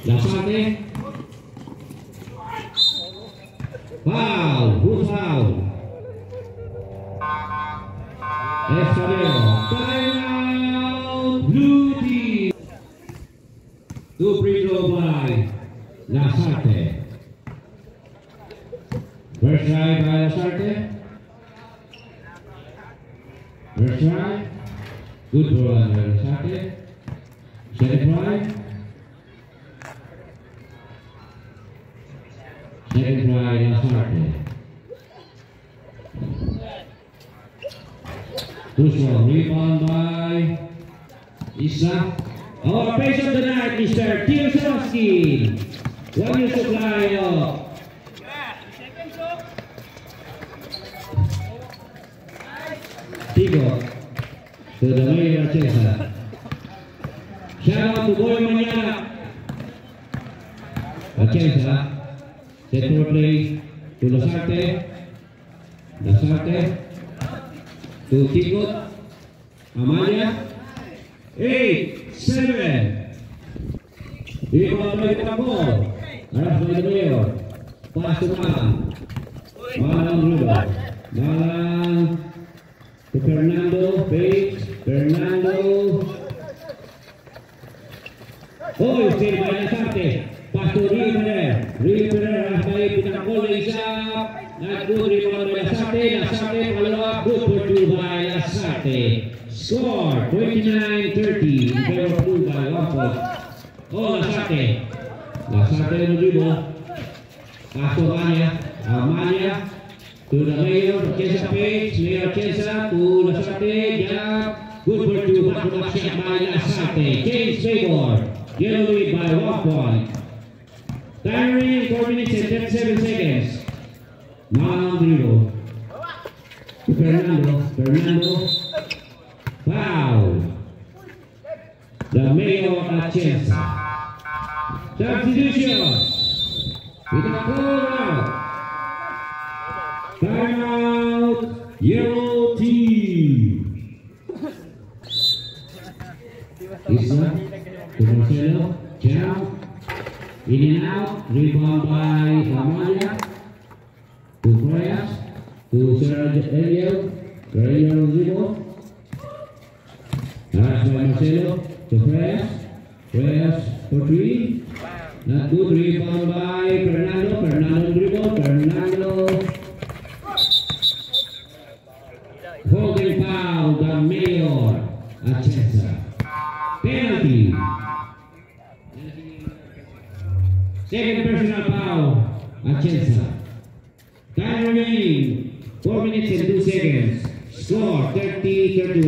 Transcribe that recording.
Lasarte. Foul. Who's foul? Escalero. Timeout. Blue team. 2 free throw by Lasarte. First try by Lasarte. First try. Good for Lasarte. Second try. Second try Lasarte. Push one. Rebound by Isa. Our face of the night, Mr. Tiosowski. 1 year supply of Tigo to the mayor Cesar. Shout out to Boy Manana. Cesar. Set for play to Lasarte. Lasarte. To Tigo. Amalia. 8, 7. Rebound by Tambor. Arras by the mayor. Pass to Malang. Malang rebound. Malang to Fernando. Page. Fernando. Oh, still by Lasarte. Pass to Rio Ferrer. Rio Ferrer arras by Pinakol. Isa. Not good rebound by Lasarte. Lasarte follow up. Good for 2 by Lasarte. Score 29-30 in favor of 2 by 1 point. Oh, Lasarte. Lasarte no dribble. Pass to Amalia. Amalia to the mayor. Chesa Page. Mayor Chesa to Lasarte. Jump. Good for 2. Back to back shot by Lasarte. James Favor. Yellow lead by 1 point. Time remaining 4 minutes and 37 seconds. Malang dribble. Fernando. Fernando. Foul. The mayor Atienza. Substitution. With a call out. Timeout. Yellow team. Isa to Marcelo. Jump. In and out. Rebound by Amalia. To Frias. To Sergio Elliot. Elliot dribble. Pass by Marcelo to Frias. Frias for 3. Not good. Rebound by Fernando. Fernando dribble. Fernando. Holding foul. The mayor Atienza. Penalty. Second personal foul. Atienza. Time remaining 4 minutes and 2 seconds. Score 30-31.